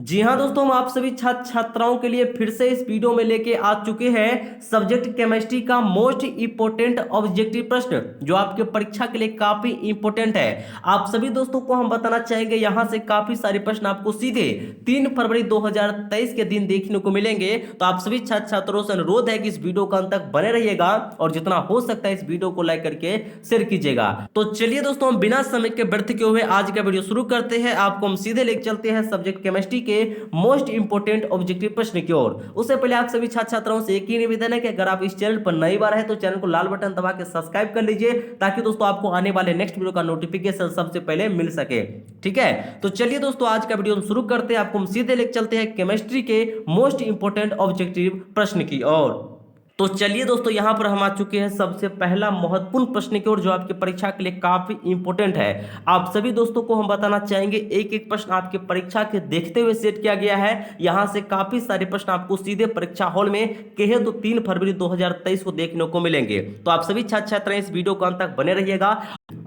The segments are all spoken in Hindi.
जी हाँ दोस्तों, हम आप सभी छात्र छात्राओं के लिए फिर से इस वीडियो में लेके आ चुके हैं सब्जेक्ट केमिस्ट्री का मोस्ट इंपोर्टेंट ऑब्जेक्टिव प्रश्न जो आपके परीक्षा के लिए काफी इंपोर्टेंट है। आप सभी दोस्तों को हम बताना चाहेंगे यहाँ से काफी सारे प्रश्न आपको सीधे 3 फरवरी 2023 के दिन देखने को मिलेंगे। तो आप सभी छात्र छात्रों से अनुरोध है कि इस वीडियो का अंत तक बने रहिएगा और जितना हो सकता है इस वीडियो को लाइक करके शेयर कीजिएगा। तो चलिए दोस्तों, हम बिना समय के व्यर्थ किए हुए आज का वीडियो शुरू करते हैं। आपको हम सीधे लेकर चलते हैं सब्जेक्ट केमिस्ट्री के मोस्ट इंपोर्टेंट ऑब्जेक्टिव प्रश्न की ओर। उससे पहले आप सभी छात्र छात्राओं से एक ही निवेदन है कि अगर आप इस चैनल पर नई बार है तो चैनल को लाल बटन दबा के सब्सक्राइब कर लीजिए ताकि दोस्तों आपको आने वाले नेक्स्ट वीडियो का नोटिफिकेशन सबसे पहले मिल सके। ठीक है, तो चलिए दोस्तों आज का वीडियो हम शुरू करते हैं। आपको हम सीधे लेकर चलते हैं केमिस्ट्री के मोस्ट इंपोर्टेंट ऑब्जेक्टिव प्रश्न की ओर। तो चलिए दोस्तों, यहां पर हम आ चुके हैं सबसे पहला महत्वपूर्ण प्रश्न की ओर जो आपकी परीक्षा के लिए काफी इंपोर्टेंट है। आप सभी दोस्तों को हम बताना चाहेंगे एक एक प्रश्न आपके परीक्षा के देखते हुए सेट किया गया है। यहां से काफी सारे प्रश्न आपको सीधे परीक्षा हॉल में कहे तो 3 फरवरी 2023 को देखने को मिलेंगे। तो आप सभी छात्र छात्राएं इस वीडियो को अंत तक बने रहिएगा।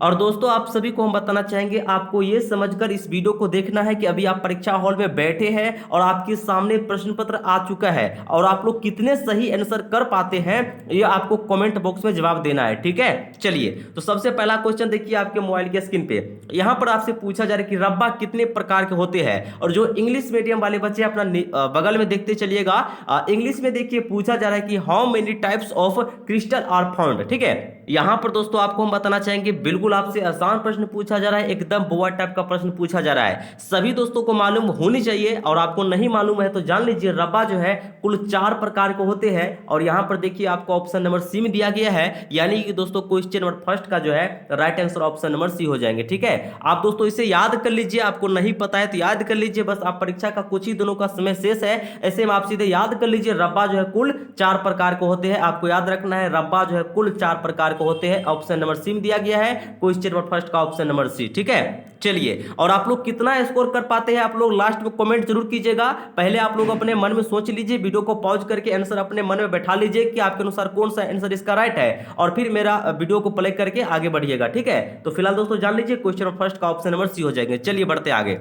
और दोस्तों आप सभी को हम बताना चाहेंगे आपको यह समझकर इस वीडियो को देखना है कि अभी आप परीक्षा हॉल में बैठे हैं और आपके सामने प्रश्न पत्र आ चुका है और आप लोग कितने सही आंसर कर पाते हैं ये आपको कमेंट बॉक्स में जवाब देना है। ठीक है, चलिए तो सबसे पहला क्वेश्चन देखिए आपके मोबाइल के स्क्रीन पे। यहां पर आपसे पूछा जा रहा है कि रब्बा कितने प्रकार के होते हैं। और जो इंग्लिश मीडियम वाले बच्चे अपना बगल में देखते चलिएगा। इंग्लिश में देखिए पूछा जा रहा है कि how many types of crystal are found. ठीक है, यहां पर दोस्तों आपको हम बताना चाहेंगे बिल्कुल आपसे आसान प्रश्न पूछा जा रहा है, एकदम बोआ टाइप का प्रश्न पूछा जा रहा है। सभी दोस्तों को मालूम होनी चाहिए और आपको नहीं मालूम है तो जान लीजिए रब्बा जो है कुल 4 प्रकार के होते हैं। और यहां पर देखिए आपको ऑप्शन नंबर सी में दिया गया है, यानी कि दोस्तों क्वेश्चन नंबर फर्स्ट का जो है right answer option number C हो जाएंगे। ठीक है, आप दोस्तों इसे याद कर लीजिए, आपको नहीं पता है तो याद कर लीजिए, बस आप परीक्षा का कुछ ही दिनों का समय शेष है, ऐसे में आप सीधे याद कर लीजिए रब्बा जो है कुल 4 प्रकार के होते हैं। आपको याद रखना है रब्बा जो है कुल 4 प्रकार के होते हैं। ऑप्शन नंबर सी में दिया गया है, क्वेश्चन नंबर फर्स्ट का ऑप्शन नंबर सी। ठीक है, चलिए और आप लोग कितना स्कोर कर पाते हैं आप लोग लास्ट में कमेंट जरूर कीजिएगा। पहले आप लोग अपने मन में सोच लीजिए, वीडियो को पॉज करके आंसर अपने मन में बैठा लीजिए कि आपके अनुसार कौन सा आंसर इसका राइट है और फिर मेरा वीडियो को प्ले करके आगे बढ़िएगा। ठीक है, तो फिलहाल दोस्तों जान लीजिए क्वेश्चन नंबर फर्स्ट का ऑप्शन नंबर सी हो जाएंगे। चलिए बढ़ते आगे।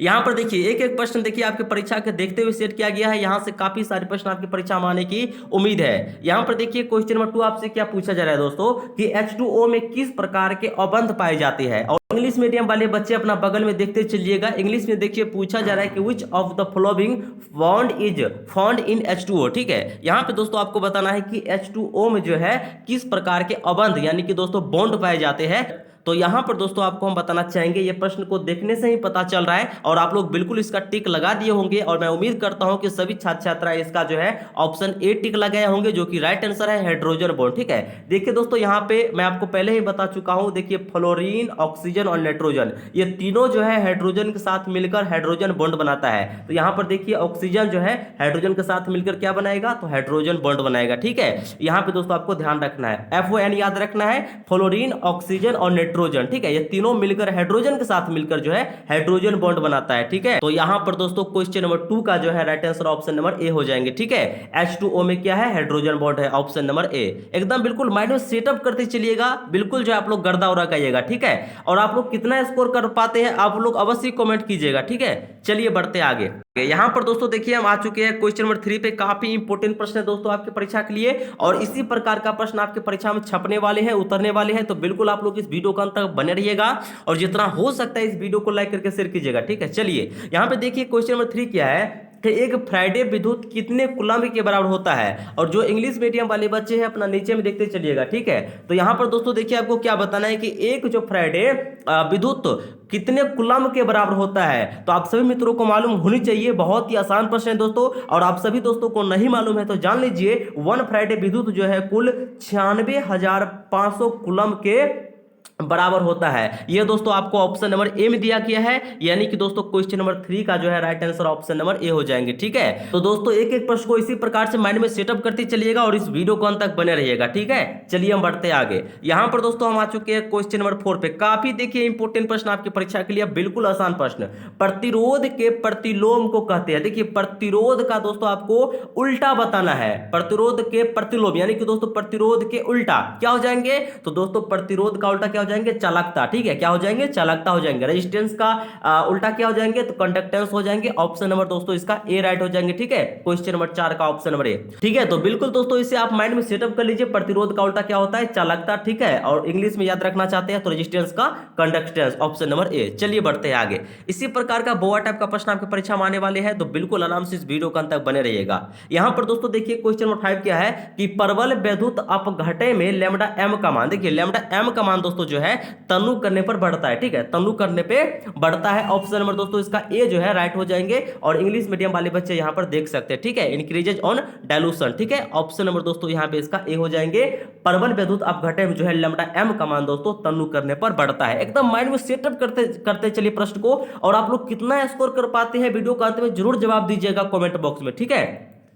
यहां पर देखिए एक एक प्रश्न देखिए आपके परीक्षा के देखते हुए सेट किया गया है। यहां से काफी सारे प्रश्न आपकी परीक्षा में आने की उम्मीद है। यहां पर देखिए क्वेश्चन नंबर 2 आपसे क्या पूछा जा रहा है दोस्तों कि H2O में किस प्रकार के अबंध पाए जाते हैं। और इंग्लिश मीडियम वाले बच्चे अपना बगल में देखते चलिएगा। इंग्लिश में देखिए पूछा जा रहा है कि which of the following bond is found in H2O। ठीक है, यहां पे दोस्तों आपको बताना है कि H2O में जो है किस प्रकार के अबंध यानी कि दोस्तों बॉन्ड पाए जाते हैं। तो यहां पर दोस्तों आपको हम बताना चाहेंगे ये प्रश्न को देखने से ही पता चल रहा है और आप लोग बिल्कुल इसका टिक लगा दिए होंगे और मैं उम्मीद करता हूं कि सभी छात्र छात्राएं इसका जो है ऑप्शन ए टिक लगाए होंगे जो कि राइट आंसर है हाइड्रोजन बॉन्ड। ठीक है, देखिए दोस्तों यहां पे मैं आपको पहले ही बता चुका हूं, देखिए फ्लोरीन, ऑक्सीजन और नाइट्रोजन ये तीनों जो है हाइड्रोजन के साथ मिलकर हाइड्रोजन बॉन्ड बनाता है। तो यहां पर देखिए ऑक्सीजन जो है हाइड्रोजन के साथ मिलकर क्या बनाएगा तो हाइड्रोजन बॉन्ड बनाएगा। ठीक है, यहां पे दोस्तों आपको ध्यान रखना है FON याद रखना है, फ्लोरीन, ऑक्सीजन और नाइट्रोजन। ठीक है, ये तीनों मिलकर हाइड्रोजन के साथ मिलकर जो है हाइड्रोजन बॉन्ड बनाता है। ठीक है, तो यहां पर दोस्तों क्वेश्चन नंबर 2 का जो है right answer option number A हो जाएंगे। ठीक है, H2O में क्या है हाइड्रोजन बॉन्ड है, ऑप्शन नंबर ए। एकदम बिल्कुल माइंड में सेटअप करते चलिएगा, बिल्कुल जो है आप लोग गर्दा उड़ा करिएगा। ठीक है, और आप लोग कितना स्कोर कर पाते हैं आप लोग अवश्य कमेंट कीजिएगा। ठीक है, चलिए बढ़ते आगे। यहां पर दोस्तों देखिए हम आ चुके हैं क्वेश्चन नंबर 3 पे। काफी इंपोर्टेंट प्रश्न है दोस्तों आपकी परीक्षा के लिए और इसी प्रकार का प्रश्न आपकी परीक्षा में छपने वाले हैं, उतरने वाले हैं। तो बिल्कुल आप लोग इस वीडियो का अंत तक बने रहिएगा और जितना हो सकता है इस वीडियो को लाइक करके शेयर कीजिएगा। ठीक है, चलिए यहां पे देखिए क्वेश्चन नंबर 3 क्या है कि एक फ्राइडे विद्युत कितने कूलम्ब के बराबर होता है। और जो इंग्लिश मीडियम वाले बच्चे हैं अपना नीचे में देखते चलिएगा। ठीक है, तो यहां पर दोस्तों देखिए आपको क्या बताना है कि एक जो फ्राइडे विद्युत कितने कूलम्ब के बराबर होता है। तो आप सभी मित्रों को मालूम होनी चाहिए, बहुत ही आसान प्रश्न है दोस्तों। और आप सभी दोस्तों को नहीं मालूम है तो जान लीजिए 1 फ्राइडे विद्युत जो है कुल 96,500 कूलम्ब के बराबर होता है। ये दोस्तों आपको ऑप्शन नंबर ए में दिया गया है, यानी कि दोस्तों क्वेश्चन नंबर 3 का जो है right answer option number A हो जाएंगे। ठीक है, तो दोस्तों एक एक प्रश्न को इसी प्रकार से माइंड में सेटअप करते चलिएगा और इस वीडियो को अंत तक बने रहिएगा। ठीक है, चलिए हम बढ़ते आगे। यहां पर दोस्तों हम आ चुके हैं क्वेश्चन नंबर 4 पे। काफी देखिए इंपोर्टेंट प्रश्न आपकी परीक्षा के लिए, बिल्कुल आसान प्रश्न। प्रतिरोध के प्रतिलोम को कहते हैं। देखिए प्रतिरोध का दोस्तों आपको उल्टा बताना है। प्रतिरोध के प्रतिलोम यानी कि दोस्तों प्रतिरोध के उल्टा क्या हो जाएंगे तो दोस्तों प्रतिरोध का उल्टा क्या हो जाएंगे? चालकता। ठीक है, क्या हो जाएंगे? चालकता हो जाएंगे। रेजिस्टेंस का उल्टा क्या हो जाएंगे? तो कंडक्टेंस हो जाएंगे। ऑप्शन नंबर दोस्तों इसका ए राइट हो जाएंगे। ठीक है, क्वेश्चन नंबर 4 का ऑप्शन नंबर ए। ठीक है, तो बिल्कुल दोस्तों इसे आप माइंड में सेटअप कर लीजिए। प्रतिरोध का उल्टा क्या होता है? चालकता। ठीक है, और इंग्लिश में याद रखना चाहते हैं तो रेजिस्टेंस का कंडक्टेंस, ऑप्शन नंबर ए। चलिए बढ़ते हैं आगे। इसी प्रकार का बोआ टाइप का प्रश्न आपके परीक्षा में आने वाले हैं, तो बिल्कुल आराम से इस वीडियो के अंत तक बने रहिएगा। यहां पर दोस्तों देखिए क्वेश्चन नंबर 5 क्या है कि परवल वैद्युत अपघटय में लैम्डा एम का मान, देखिए लैम्डा एम का मान दोस्तों जो है तनु करने पर बढ़ता है। ठीक है, तनु करने पे बढ़ता है। ऑप्शन नंबर दोस्तों इसका ए जो है राइट हो जाएंगे, और इंग्लिश मीडियम वाले बच्चे यहां पर देख सकते हैं। ठीक है, इंक्रीजेज ऑन डाइल्यूशन। ठीक है, ऑप्शन नंबर दोस्तों यहां पे इसका ए हो जाएंगे। परवल वैद्युत अपघटय में जो है लैम्डा एम का मान दोस्तों तनु करने पर बढ़ता है। एकदम माइंड में सेटअप करते करते चलिए प्रश्न को, और आप लोग कितना स्कोर कर पाते हैं वीडियो के अंत में जरूर जवाब दीजिएगा कमेंट बॉक्स में। ठीक है,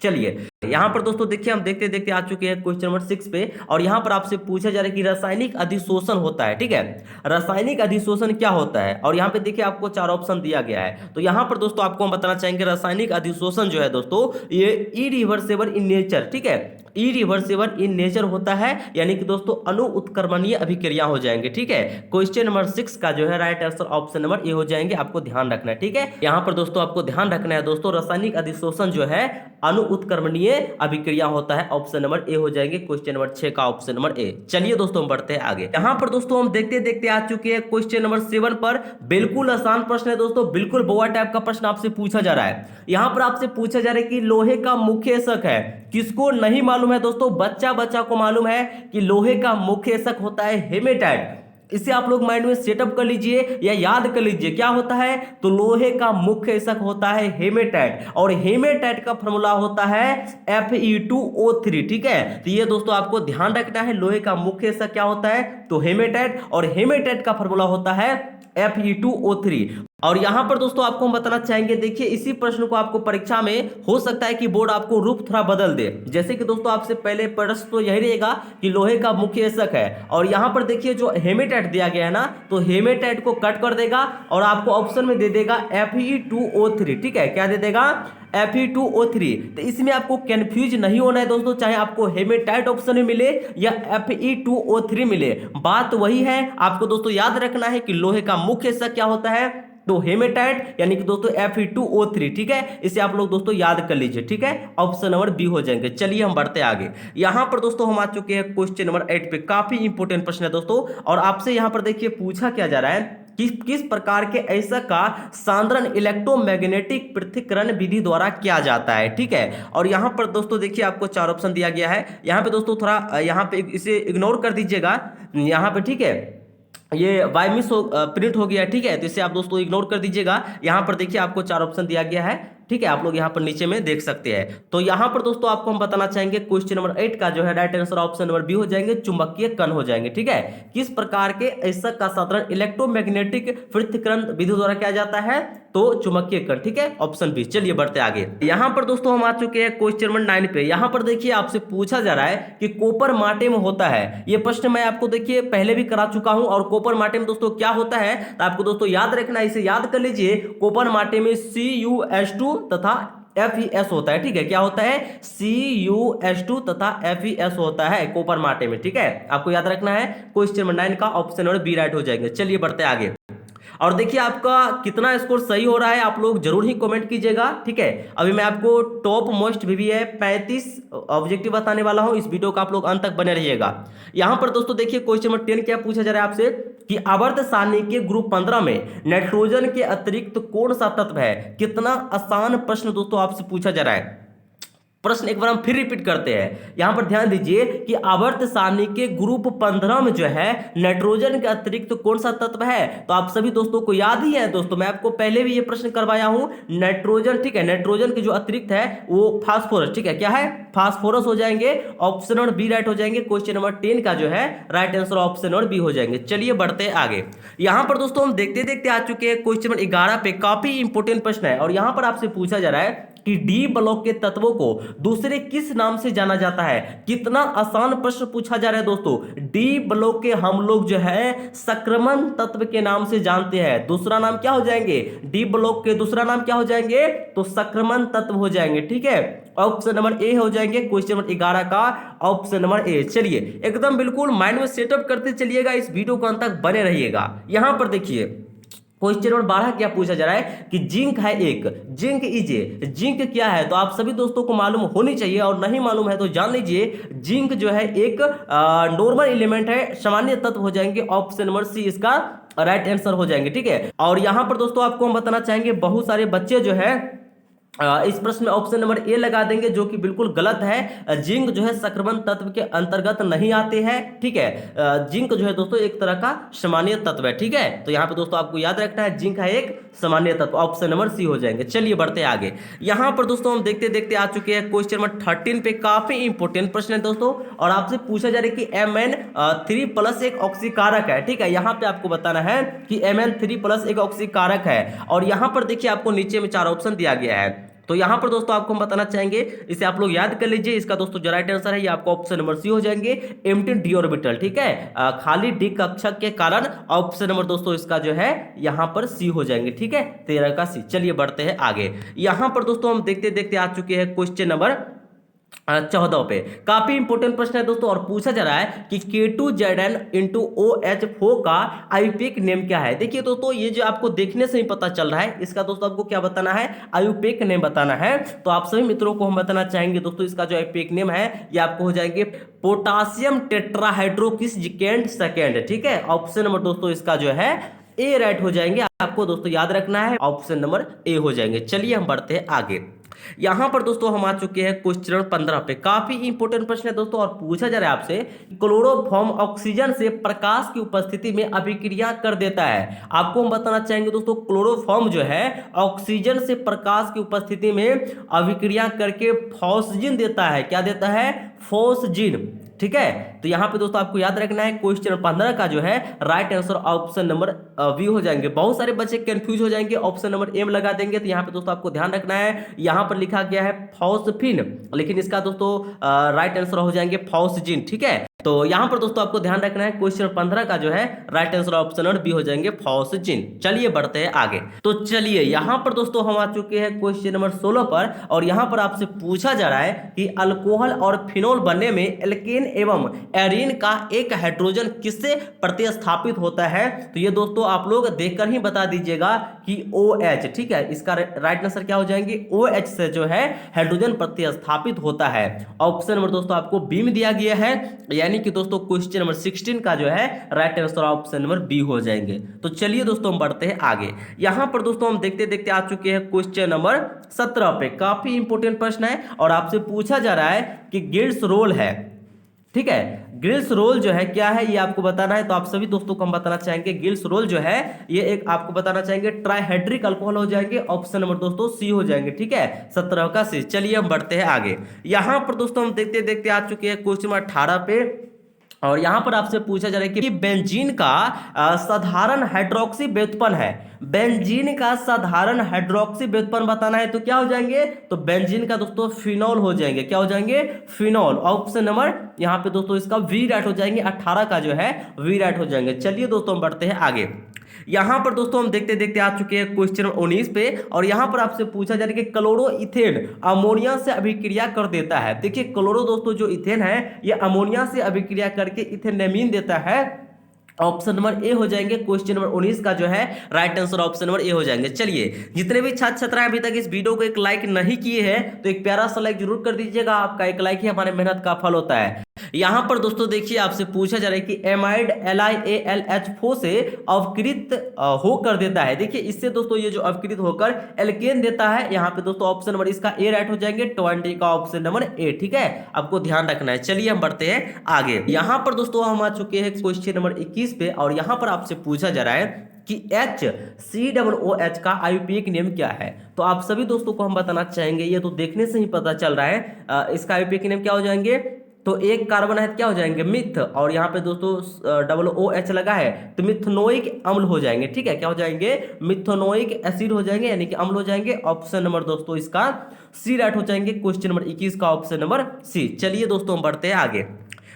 चलिए यहां पर दोस्तों देखिए हम देखते देखते आ चुके हैं क्वेश्चन नंबर 6 पे, और यहां पर आपसे पूछा जा रहा है कि रासायनिक अधिशोषण होता है। ठीक है, रासायनिक अधिशोषण क्या होता है, और यहां पे देखिए आपको 4 ऑप्शन दिया गया है। तो यहां पर दोस्तों आपको हम बताना चाहेंगे रासायनिक अधिशोषण जो है दोस्तों ये इरिवर्सिबल इन नेचर। ठीक है, इरिवर्सिबल इन नेचर होता है, यानी कि दोस्तों अणु उत्क्रमणीय अभिक्रिया हो जाएंगे। ठीक है, क्वेश्चन नंबर 6 का जो है right answer option number A हो जाएंगे। आपको ध्यान रखना है। ठीक है, यहां पर दोस्तों आपको ध्यान रखना है दोस्तों, रासायनिक अधिशोषण जो है अणु उत्क्रमणीय अभिक्रिया होता है। ऑप्शन नंबर ए हो जाएंगे, क्वेश्चन नंबर 6 का ऑप्शन नंबर ए। चलिए दोस्तों हम बढ़ते हैं आगे। यहां पर दोस्तों हम देखते देखते आ चुके हैं क्वेश्चन नंबर 7 पर। बिल्कुल आसान प्रश्न है दोस्तों, बिल्कुल बोआ टाइप का प्रश्न आपसे पूछा जा रहा है। यहां पर आपसे पूछा जा रहा है कि लोहे का मुख्य एसक है, किसको नहीं मालूम है दोस्तों? बच्चा को मालूम है कि लोहे का मुख्य एसक होता है हेमेटाइट। इसे आप लोग माइंड में सेटअप कर लीजिए या याद कर लीजिए, क्या होता है? तो लोहे का मुख्य एसक होता है हेमेटाइट, और हेमेटाइट का फॉर्मूला होता है Fe2O3। ठीक है, तो ये दोस्तों आपको ध्यान रखना है, लोहे का मुख्य एसक क्या होता है? तो हेमेटाइट, और हेमेटाइट का फॉर्मूला होता है Fe2O3। और यहां पर दोस्तों आपको हम बताना चाहेंगे, देखिए इसी प्रश्न को आपको परीक्षा में हो सकता है कि बोर्ड आपको रूप थोड़ा बदल दे। जैसे कि दोस्तों आपसे पहले प्रश्न तो यही रहेगा कि लोहे का मुख्य एसक है, और यहां पर देखिए जो हेमेटाइट दिया गया है ना, तो हेमेटाइट को कट कर देगा और आपको ऑप्शन में दे देगा Fe2O3। ठीक है, क्या दे देगा? Fe2O3। तो इसमें आपको कंफ्यूज नहीं होना है दोस्तों, चाहे आपको हेमेटाइट ऑप्शन में मिले या Fe2O3 मिले, बात वही है। आपको दोस्तों याद रखना है कि लोहे का मुख्य एसक क्या होता है? तो हेमेटाइट, यानी कि दोस्तों Fe2O3। ठीक है, इसे आप लोग दोस्तों याद कर लीजिए। ठीक है, ऑप्शन नंबर बी हो जाएंगे। चलिए हम बढ़ते आगे। यहां पर दोस्तों हम आ चुके हैं क्वेश्चन नंबर 8 पे। काफी इंपोर्टेंट प्रश्न है दोस्तों, और आपसे यहां पर देखिए पूछा क्या जा रहा है कि किस प्रकार के एसक का सांद्रण इलेक्ट्रोमैग्नेटिक पृथक्करण विधि द्वारा किया जाता है। ठीक है, और यहां पर दोस्तों देखिए आपको 4 ऑप्शन दिया गया है। यहां पे दोस्तों थोड़ा यहां पे इसे इग्नोर कर दीजिएगा यहां पे। ठीक है, ये बाय मिस प्रिंट हो गया। ठीक है, तो इसे आप दोस्तों इग्नोर कर दीजिएगा। यहां पर देखिए आपको 4 ऑप्शन दिया गया है। ठीक है, आप लोग यहां पर नीचे में देख सकते हैं। तो यहां पर दोस्तों आपको हम बताना चाहेंगे क्वेश्चन नंबर 8 का जो है right answer option number B हो जाएंगे, चुंबकीय कण हो जाएंगे। ठीक है, किस प्रकार के एसक का साधारण इलेक्ट्रोमैग्नेटिक पृथक्करण विधि द्वारा किया जाता है? तो चुंबकीय कण। ठीक है, ऑप्शन बी। चलिए बढ़ते आगे। यहां पर दोस्तों हम आ चुके हैं क्वेश्चन नंबर 9 पे। यहां पर देखिए आपसे पूछा जा रहा है कि कॉपर माटे में होता है। ये प्रश्न मैं आपको देखिए पहले भी करा चुका हूं, और कॉपर माटे में दोस्तों क्या होता है तो आपको दोस्तों याद रखना है, इसे याद कर लीजिए। कॉपर माटे में CuS2 तथा FeS होता है। ठीक है, क्या होता है? CuS2 तथा FeS होता है कॉपर माटे में। ठीक है, आपको याद रखना है। क्वेश्चन नंबर 9 का ऑप्शन नंबर बी राइट हो जाएंगे। चलिए बढ़ते आगे। और देखिए आपका कितना स्कोर सही हो रहा है आप लोग जरूर ही कमेंट कीजिएगा। ठीक है, अभी मैं आपको टॉप मोस्ट भी है 35 ऑब्जेक्टिव बताने वाला हूं, इस वीडियो का आप लोग अंत तक बने रहिएगा। यहां पर दोस्तों देखिए क्वेश्चन नंबर 10 क्या पूछा जा रहा है आपसे कि आवर्त सारणी के ग्रुप 15 में नाइट्रोजन के अतिरिक्त कौन सा तत्व है? कितना आसान प्रश्न दोस्तों आपसे पूछा जा रहा है। प्रश्न एक बार हम फिर रिपीट करते हैं। यहां पर ध्यान दीजिए कि आवर्त सारणी के ग्रुप 15 में जो है नाइट्रोजन के अतिरिक्त कौन सा तत्व है? तो आप सभी दोस्तों को याद ही है दोस्तों, मैं आपको पहले भी ये प्रश्न करवाया हूं, नाइट्रोजन। ठीक है, नाइट्रोजन के जो अतिरिक्त है वो फास्फोरस। ठीक है, क्या है? फास्फोरस हो जाएंगे। ऑप्शन नंबर बी राइट हो जाएंगे। क्वेश्चन नंबर 10 का जो है right answer option number B हो जाएंगे। चलिए बढ़ते आगे। यहां पर दोस्तों हम देखते देखते आ चुके हैं क्वेश्चन नंबर 11 पे। काफी इंपोर्टेंट प्रश्न है, और यहां पर आपसे पूछा जा रहा है कि डी ब्लॉक के तत्वों को दूसरे किस नाम से जाना जाता है। कितना आसान प्रश्न पूछा जा रहा है दोस्तों। डी ब्लॉक के हम लोग जो है संक्रमण तत्व के नाम से जानते हैं। दूसरा नाम क्या हो जाएंगे, डी ब्लॉक के दूसरा नाम क्या हो जाएंगे, तो संक्रमण तत्व हो जाएंगे। ठीक है, ऑप्शन नंबर ए हो जाएंगे क्वेश्चन नंबर 11 का ऑप्शन नंबर ए। चलिए एकदम बिल्कुल माइंड में सेटअप करते चलिएगा, इस वीडियो को अंत तक बने रहिएगा। यहां पर देखिए क्वेश्चन नंबर 12 क्या पूछा जा रहा है कि जिंक है एक, जिंक इज ए, जिंक क्या है, तो आप सभी दोस्तों को मालूम होनी चाहिए और नहीं मालूम है तो जान लीजिए। जिंक जो है एक नॉर्मल एलिमेंट है, सामान्य तत्व हो जाएंगे। ऑप्शन नंबर सी इसका राइट आंसर हो जाएंगे। ठीक है, और यहां पर दोस्तों आपको हम बताना चाहेंगे बहुत सारे बच्चे जो है इस प्रश्न में ऑप्शन नंबर ए लगा देंगे, जो कि बिल्कुल गलत है। जिंक जो है संक्रमण तत्व के अंतर्गत नहीं आते हैं। ठीक है, जिंक जो है दोस्तों एक तरह का सामान्य तत्व है। ठीक है, तो यहाँ पे दोस्तों आपको याद रखना है जिंक है एक सामान्य तत्व। ऑप्शन नंबर सी हो जाएंगे। चलिए बढ़ते आगे। यहाँ पर दोस्तों हम देखते देखते आ चुके हैं क्वेश्चन नंबर 13 पे। काफी इंपोर्टेंट प्रश्न है दोस्तों, और आपसे पूछा जा रहा है कि Mn3+ एक ऑक्सीकारक है। ठीक है, यहाँ पे आपको बताना है कि Mn3+ एक ऑक्सीकारक है, और यहाँ पर देखिए आपको नीचे में 4 ऑप्शन दिया गया है। तो यहां पर दोस्तों आपको हम बताना चाहेंगे, इसे आप लोग याद कर लीजिए। इसका दोस्तों जो राइट आंसर है ये आपको ऑप्शन नंबर सी हो जाएंगे, एम्प्टी डी ऑर्बिटल। ठीक है, खाली डी कक्षक के कारण ऑप्शन नंबर दोस्तों इसका जो है यहां पर सी हो जाएंगे। ठीक है, 13 का सी। चलिए बढ़ते हैं आगे। यहां पर दोस्तों हम देखते देखते आ चुके हैं क्वेश्चन नंबर 14 पे। काफी इंपोर्टेंट प्रश्न है दोस्तों, और पूछा जा रहा है कि K2Zn/OH4 का आयुपेक नेम क्या है। देखिए दोस्तों ये जो आपको देखने से ही पता चल रहा है, इसका दोस्तों आपको क्या बताना है, आयुपेक नेम बताना है। तो आप सभी मित्रों को हम बताना चाहेंगे दोस्तों, इसका जो आयुपेक नेम है ये आपको हो जाएंगे पोटासियम टेट्राहाइड्रोक्सिकेंट सेकेंड। ठीक है, ऑप्शन नंबर दोस्तों इसका जो है ए राइट हो जाएंगे। आपको दोस्तों याद रखना है, ऑप्शन नंबर ए हो जाएंगे। चलिए हम बढ़ते हैं आगे। यहां पर दोस्तों हम आ चुके हैं क्वेश्चन नंबर 15 पे। काफी इंपोर्टेंट प्रश्न है दोस्तों, और पूछा जा रहा है आपसे क्लोरोफॉर्म ऑक्सीजन से प्रकाश की उपस्थिति में अभिक्रिया कर देता है। आपको हम बताना चाहेंगे दोस्तों, क्लोरोफॉर्म जो है ऑक्सीजन से प्रकाश की उपस्थिति में अभिक्रिया करके फॉस्जिन देता है। क्या देता है, फॉस्जिन। ठीक है, तो यहां पे दोस्तों आपको याद रखना है क्वेश्चन नंबर 15 का जो है right answer option number B हो जाएंगे। बहुत सारे बच्चे कंफ्यूज हो जाएंगे, ऑप्शन नंबर एम लगा देंगे। तो यहां पे दोस्तों आपको ध्यान रखना है, यहां पर लिखा गया है फॉस्फिन, लेकिन इसका दोस्तों राइट आंसर हो जाएंगे फॉस्जिन। ठीक है, तो यहां पर दोस्तों आपको ध्यान रखना है क्वेश्चन 15 का जो है right answer option number B हो जाएंगे फॉस्जिन। चलिए बढ़ते हैं आगे। तो चलिए यहां पर दोस्तों हम आ चुके हैं क्वेश्चन नंबर 16 पर, और यहां पर आपसे पूछा जा रहा है कि अल्कोहल और फिनोल बनने में एल्केन एवं एरीन का एक हाइड्रोजन किससे प्रतिस्थापित होता है। तो ये दोस्तों आप लोग देखकर ही बता दीजिएगा कि OH। ठीक है, इसका राइट आंसर क्या हो जाएंगे, OH से जो है हाइड्रोजन प्रतिस्थापित होता है। ऑप्शन नंबर दोस्तों आपको बी में दिया गया है, यानी कि दोस्तों क्वेश्चन नंबर 16 का जो है right answer option number B हो जाएंगे। तो चलिए दोस्तों हम बढ़ते हैं आगे। यहां पर दोस्तों हम देखते देखते आ चुके हैं क्वेश्चन नंबर 17 पे। काफी इंपोर्टेंट प्रश्न है, और आपसे पूछा जा रहा है कि गिल्स रोल है। ठीक है, गिल्स रोल जो है क्या है ये आपको बताना है। तो आप सभी दोस्तों को हम बताना चाहेंगे गिल्स रोल जो है ये एक आपको बताना चाहेंगे ट्राइहाइड्रिक अल्कोहल हो जाएंगे। ऑप्शन नंबर दोस्तों सी हो जाएंगे। ठीक है, 17 का सी। चलिए हम बढ़ते हैं आगे। यहां पर दोस्तों हम देखते देखते आ चुके हैं क्वेश्चन नंबर 18 पे, और यहां पर आपसे पूछा जा रहा है कि बेंजीन का साधारण हाइड्रोक्सी व्युत्पन्न है। बेंजीन का साधारण हाइड्रोक्सी व्युत्पन्न बताना है, तो क्या हो जाएंगे, तो बेंजीन का दोस्तों फिनोल हो जाएंगे। क्या हो जाएंगे, फिनोल। ऑप्शन नंबर यहां पे दोस्तों इसका वी राइट हो जाएंगे, 18 का जो है वी राइट हो जाएंगे। चलिए दोस्तों हम बढ़ते हैं आगे। यहां पर दोस्तों हम देखते देखते आ चुके हैं क्वेश्चन 19 पे, और यहां पर आपसे पूछा जा रहा है कि क्लोरो इथेन अमोनिया से अभिक्रिया कर देता है। देखिए क्लोरो दोस्तों जो इथेन है ये अमोनिया से अभिक्रिया करके इथेनेमीन देता है। ऑप्शन नंबर ए हो जाएंगे क्वेश्चन नंबर 19 का जो है right answer option number A हो जाएंगे। चलिए जितने भी छात्र छात्राएं अभी तक इस वीडियो को एक लाइक नहीं किए हैं तो एक प्यारा सा लाइक जरूर कर दीजिएगा। आपका एक लाइक ही हमारे मेहनत का फल होता है। यहां पर दोस्तों देखिए आपसे पूछा जा रहा है कि एमाइड LiAlH4 से अवकृत हो कर देता है। देखिए इससे दोस्तों ये जो अवकृत होकर एल्केन देता है, यहाँ पे दोस्तों ऑप्शन नंबर इसका ए राइट हो जाएंगे, 20 का ऑप्शन नंबर ए। ठीक है, आपको ध्यान रखना है। चलिए हम बढ़ते हैं आगे। यहां पर दोस्तों हम आ चुके हैं क्वेश्चन नंबर 21 पे, और यहां पर आपसे पूछा जा रहा है कि HCOOH का आयुपेक नेम क्या है। तो आप सभी दोस्तों को हम बताना चाहेंगे, ये तो देखने से ही पता चल रहा है, इसका आयुपेक नेम क्या हो जाएंगे, तो एक कार्बन है क्या हो जाएंगे, मिथ, और यहाँ पे दोस्तों डबल ओ एच लगा है तो मिथनोइक अम्ल हो जाएंगे। ठीक है, क्या हो जाएंगे, मिथनोइक एसिड हो जाएंगे, यानी कि अम्ल हो जाएंगे। ऑप्शन नंबर दोस्तों इसका सी राइट हो जाएंगे। क्वेश्चन नंबर 21 का ऑप्शन नंबर सी। चलिए दोस्तों हम बढ़ते हैं आगे।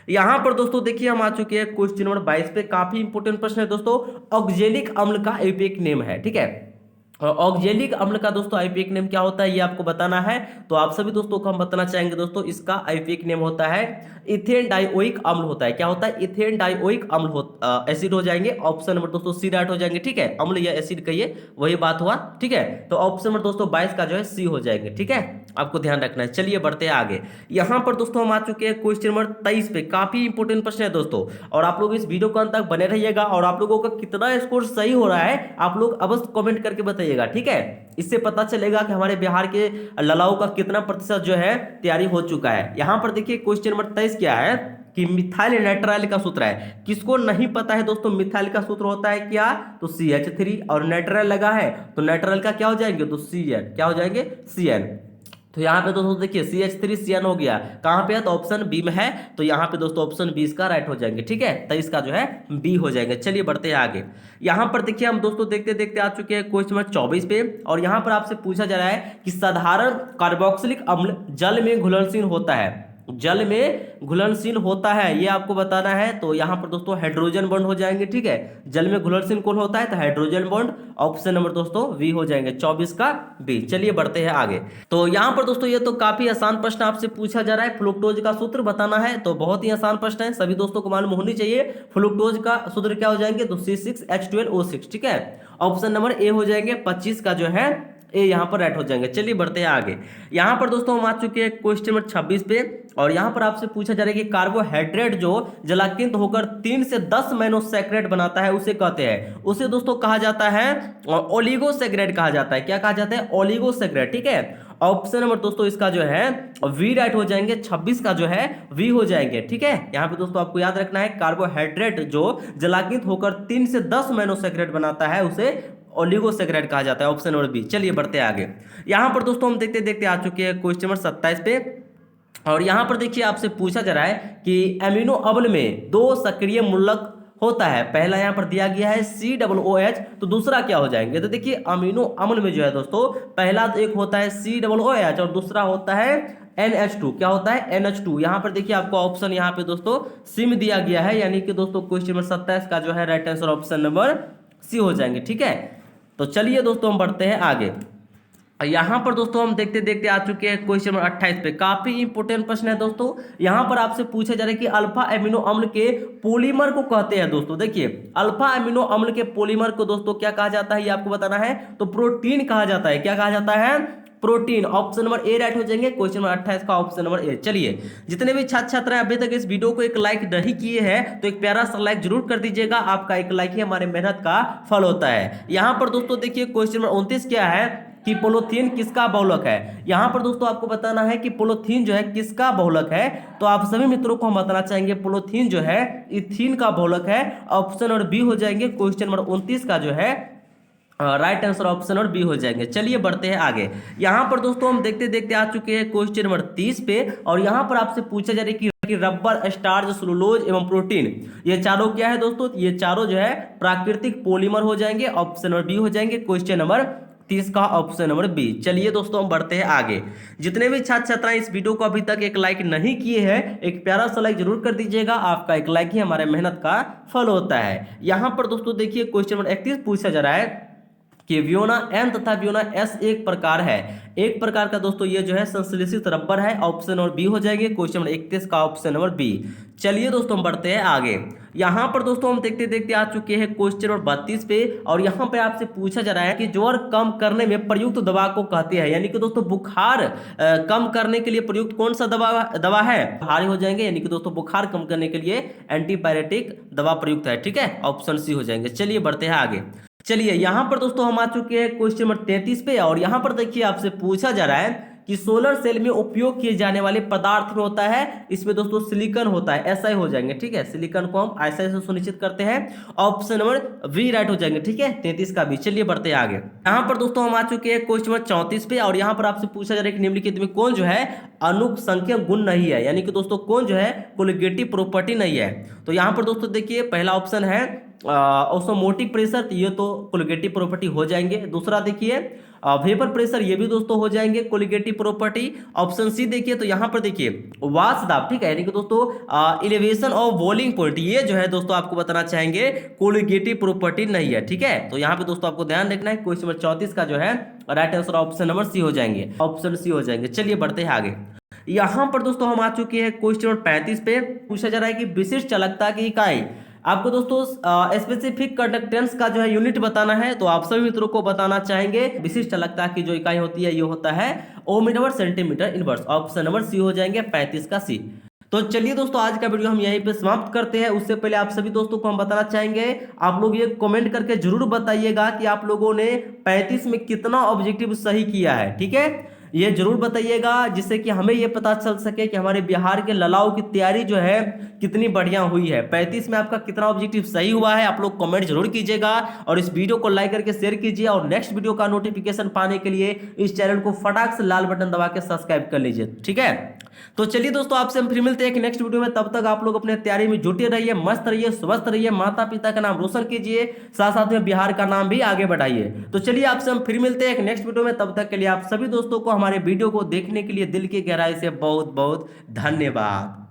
यहां पर दोस्तों देखिए हम आ चुके हैं क्वेश्चन नंबर 22 पे। काफी इंपोर्टेंट प्रश्न है दोस्तों। ऑक्जेलिक अम्ल का एक नेम है। ठीक है, ऑक्जेलिक अम्ल का दोस्तों आईपीएक नेम क्या होता है ये आपको बताना है। तो आप सभी दोस्तों को हम बताना चाहेंगे दोस्तों, इसका आईपीएक नेम होता है इथेन डाइओइक अम्ल होता है। क्या होता है, इथेन डाइओइक अम्ल एसिड हो जाएंगे। ऑप्शन नंबर दोस्तों सी राइट हो जाएंगे। ठीक है, अम्ल या एसिड कहिए वही बात हुआ। ठीक है, तो ऑप्शन नंबर दोस्तों 22 का जो है सी हो जाएंगे। ठीक है, आपको ध्यान रखना है। चलिए बढ़ते हैं आगे। यहां पर दोस्तों हम आ चुके हैं क्वेश्चन नंबर 23 पे। काफी इंपोर्टेंट प्रश्न है दोस्तों, और आप लोग इस वीडियो को अंत तक बने रहिएगा। और आप लोगों का कितना स्कोर सही हो रहा है आप लोग अवश्य कमेंट करके बताइएगा। ठीक है, इससे पता चलेगा कि हमारे बिहार के लड़ाऊ का कितना प्रतिशत जो है तैयारी हो चुका है। यहां पर देखिए क्वेश्चन नंबर 23 क्या है कि मिथाइल नाइट्राइल का सूत्र है। किसको नहीं पता है दोस्तों, मिथाइल का सूत्र होता है क्या, तो CH3, और नाइट्राइल लगा है तो नाइट्राइल का क्या हो जाएंगे, तो CN, क्या हो जाएंगे, CN। तो यहाँ पे दोस्तों देखिए CH3 CN हो गया। कहां पे है, तो ऑप्शन बी में है। तो यहाँ पे दोस्तों ऑप्शन 20 का राइट हो जाएंगे। ठीक है, तो इसका जो है बी हो जाएंगे। चलिए बढ़ते हैं आगे। यहाँ पर देखिए हम दोस्तों देखते देखते आ चुके हैं क्वेश्चन नंबर 24 पे। और यहाँ पर आपसे पूछा जा रहा है कि साधारण कार्बोक्सिलिक अम्ल जल में घुलनशील होता है, जल में घुलनशील होता है, ये आपको बताना है। तो यहाँ पर दोस्तों हाइड्रोजन बॉन्ड हो जाएंगे। ठीक है, जल में घुलनशील कौन होता है, तो हाइड्रोजन बॉन्ड। ऑप्शन नंबर दोस्तों वी हो जाएंगे, 24 का बी। चलिए बढ़ते हैं आगे। तो यहाँ पर दोस्तों ये तो काफी आसान प्रश्न आपसे पूछा जा रहा है, फ्रुक्टोज का सूत्र बताना है। तो बहुत ही आसान प्रश्न है, सभी दोस्तों को मालूम होनी चाहिए। फ्रुक्टोज का सूत्र क्या हो जाएंगे, तो C6H12O6। ठीक है, ऑप्शन नंबर ए हो जाएंगे, 25 का जो है ए यहाँ पर राइट हो जाएंगे। चलिए बढ़ते हैं आगे। यहाँ पर दोस्तों हम आ चुके हैं क्वेश्चन नंबर 26 पे। और यहाँ पर आपसे पूछा जा रहा है कि कार्बोहाइड्रेट जो जलाकिंत होकर 3 से 10 मोनोसैकेराइड बनाता है उसे कहते हैं, उसे दोस्तों कहा जाता है ओलिगोसैकेराइड कहा जाता है। क्या कहा जाता है, ओलिगोसैकेराइड। ठीक है, ऑप्शन नंबर दोस्तों इसका जो है वी राइट हो जाएंगे, 26 का जो है वी हो जाएंगे। ठीक है, यहाँ पे दोस्तों आपको याद रखना है कार्बोहाइड्रेट जो जलाकिंत होकर 3 से 10 मोनोसैकेराइड बनाता है उसे ओलिगोसैकेराइड कहा जाता है। Option number B. चलिए बढ़ते हैं आगे। यहां पर दोस्तों हम देखते देखते आ चुके हैं क्वेश्चन नंबर 27 पे। और यहां पर देखिए आपसे पूछा जा रहा है कि एमिनो अम्ल में 2 सक्रिय मूलक होता है। पहला यहां पर दिया गया है COOH, तो दूसरा क्या हो जाएंगे, तो देखिए अमीनो अम्ल में जो है दोस्तों पहला तो एक होता है COOH और दूसरा होता है NH2। क्या होता है, NH2। यहां पर देखिए आपको ऑप्शन यहां पे दोस्तों सी में दिया गया है, यानी कि दोस्तों क्वेश्चन नंबर 27 का जो है right answer option number C हो जाएंगे। ठीक है, तो चलिए दोस्तों हम बढ़ते हैं आगे। यहां पर दोस्तों हम देखते देखते आ चुके हैं क्वेश्चन नंबर 28 पे। काफी इंपोर्टेंट प्रश्न है दोस्तों। यहां पर आपसे पूछा जा रहा है कि अल्फा एमिनो अम्ल के पॉलीमर को कहते हैं दोस्तों। देखिए अल्फा एमिनो अम्ल के पॉलीमर को दोस्तों क्या कहा जाता है ये आपको बताना है, तो प्रोटीन कहा जाता है। क्या कहा जाता है, protein. Option number A right हो जाएंगे, क्वेश्चन नंबर 28 का ऑप्शन नंबर ए। चलिए जितने भी छात्र छात्राएं अभी तक इस वीडियो को एक लाइक नहीं किए हैं तो एक प्यारा सा लाइक जरूर कर दीजिएगा। आपका एक लाइक ही हमारे मेहनत का फल होता है। यहां पर दोस्तों देखिए क्वेश्चन नंबर 29 क्या है कि पोलोथीन किसका बहुलक है। यहां पर दोस्तों आपको बताना है कि पोलोथीन जो है किसका बहुलक है। तो आप सभी मित्रों को हम बताना चाहेंगे पोलोथीन जो है इथीन का बहुलक है। ऑप्शन नंबर बी हो जाएंगे, क्वेश्चन नंबर 29 का जो है राइट आंसर ऑप्शन और बी हो जाएंगे। चलिए बढ़ते हैं आगे। यहां पर दोस्तों हम देखते देखते आ चुके हैं क्वेश्चन नंबर 30 पे। और यहां पर आपसे पूछा जा रहा है कि रबर, स्टार्च, सेलुलोज एवं प्रोटीन ये चारों क्या है दोस्तों, ये चारों जो है प्राकृतिक पॉलीमर हो जाएंगे। ऑप्शन नंबर बी हो जाएंगे, क्वेश्चन नंबर 30 का ऑप्शन नंबर बी। चलिए दोस्तों हम बढ़ते हैं आगे। जितने भी छात्र छात्राएं इस वीडियो को अभी तक एक लाइक नहीं किए हैं एक प्यारा सा लाइक जरूर कर दीजिएगा। आपका एक लाइक ही हमारे मेहनत का फल होता है। यहां पर दोस्तों देखिए क्वेश्चन नंबर 31 पूछा जा रहा है कि वियोना एन तथा वियोना एस एक प्रकार है। एक प्रकार का दोस्तों ये जो है संश्लेषित रबर है। ऑप्शन नंबर बी हो जाएंगे, क्वेश्चन नंबर 31 का ऑप्शन नंबर बी। चलिए दोस्तों हम बढ़ते हैं आगे। यहां पर दोस्तों हम देखते देखते आ चुके हैं क्वेश्चन नंबर 32 पे। और यहां पे आपसे पूछा जा रहा है कि ज्वर कम करने में प्रयुक्त दवा को कहते हैं। यानी कि दोस्तों बुखार कम करने के लिए प्रयुक्त कौन सा दवा है, भारी हो जाएंगे। यानी कि दोस्तों बुखार कम करने के लिए एंटीपायरेटिक दवा प्रयुक्त है। ठीक है, ऑप्शन सी हो जाएंगे। चलिए बढ़ते हैं आगे। चलिए यहां पर दोस्तों हम आ चुके हैं क्वेश्चन नंबर 33 पे। और यहां पर देखिए आपसे पूछा जा रहा है कि सोलर सेल में उपयोग किए जाने वाले पदार्थ में होता है, इसमें दोस्तों सिलिकॉन होता है, ऐसा ही हो जाएंगे, ठीक है। सिलिकॉन को हम ऐसा ऐसे सुनिश्चित करते हैं। ऑप्शन नंबर बी राइट हो जाएंगे, ठीक है, 33 का भी। चलिए बढ़ते हैं आगे। यहाँ पर दोस्तों हम आ चुके हैं क्वेश्चन नंबर 34 पे, और यहाँ पर आपसे पूछा जा रहा है कि निम्नलिखित में कौन जो है अनुसंख्यक गुण नहीं है, यानी कि दोस्तों कौन जो है कोलिगेटिव प्रॉपर्टी नहीं है। तो यहाँ पर दोस्तों देखिए पहला ऑप्शन है ऑस्मोटिक प्रेशर, तो ये तो कोलिगेटिव प्रॉपर्टी हो जाएंगे। दूसरा देखिए वेपर प्रेशर, ये भी दोस्तों हो जाएंगे कोलिगेटिव प्रॉपर्टी। ऑप्शन सी देखिए, तो यहाँ पर देखिए वाष्प दाब, ठीक है, यानी कि दोस्तों इलेवेशन ऑफ बॉइलिंग पॉइंट, ये जो है दोस्तों आपको बताना चाहेंगे कोलिगेटिव प्रॉपर्टी नहीं है, ठीक है। तो यहाँ पे दोस्तों आपको ध्यान रखना है, क्वेश्चन नंबर 34 का जो है right answer option number C हो जाएंगे, ऑप्शन सी हो जाएंगे। चलिए बढ़ते हैं आगे। यहां पर दोस्तों हम आ चुके हैं क्वेश्चन नंबर 35 पे। पूछा जा रहा है कि विशिष्ट चालकता की इकाई, आपको दोस्तों स्पेसिफिक कंडक्टेंस का जो है यूनिट बताना है। तो आप सभी मित्रों को बताना चाहेंगे विशिष्ट चालकता की जो इकाई होती है ये होता है ohm over centimetre inverse, option number C हो जाएंगे 35 का सी। तो चलिए दोस्तों आज का वीडियो हम यहीं पे समाप्त करते हैं। उससे पहले आप सभी दोस्तों को हम बताना चाहेंगे, आप लोग ये कमेंट करके जरूर बताइएगा कि आप लोगों ने 35 में कितना ऑब्जेक्टिव सही किया है, ठीक है। ये जरूर बताइएगा जिससे कि हमें ये पता चल सके कि हमारे बिहार के ललाव की तैयारी जो है कितनी बढ़िया हुई है। 35 में आपका कितना ऑब्जेक्टिव सही हुआ है, आप लोग कमेंट जरूर कीजिएगा, और इस वीडियो को लाइक करके शेयर कीजिए, और नेक्स्ट वीडियो का नोटिफिकेशन पाने के लिए इस चैनल को फटाक से लाल बटन दबा के सब्सक्राइब कर लीजिए, ठीक है। तो चलिए दोस्तों आपसे हम फिर मिलते हैं एक नेक्स्ट वीडियो में। तब तक आप लोग अपने तैयारी में जुटे रहिए, मस्त रहिए, स्वस्थ रहिए, माता पिता का नाम रोशन कीजिए, साथ साथ में बिहार का नाम भी आगे बढ़ाइए। तो चलिए आपसे हम फिर मिलते हैं एक नेक्स्ट वीडियो में। तब तक के लिए आप सभी दोस्तों को हमारे वीडियो को देखने के लिए दिल की गहराई से बहुत बहुत धन्यवाद।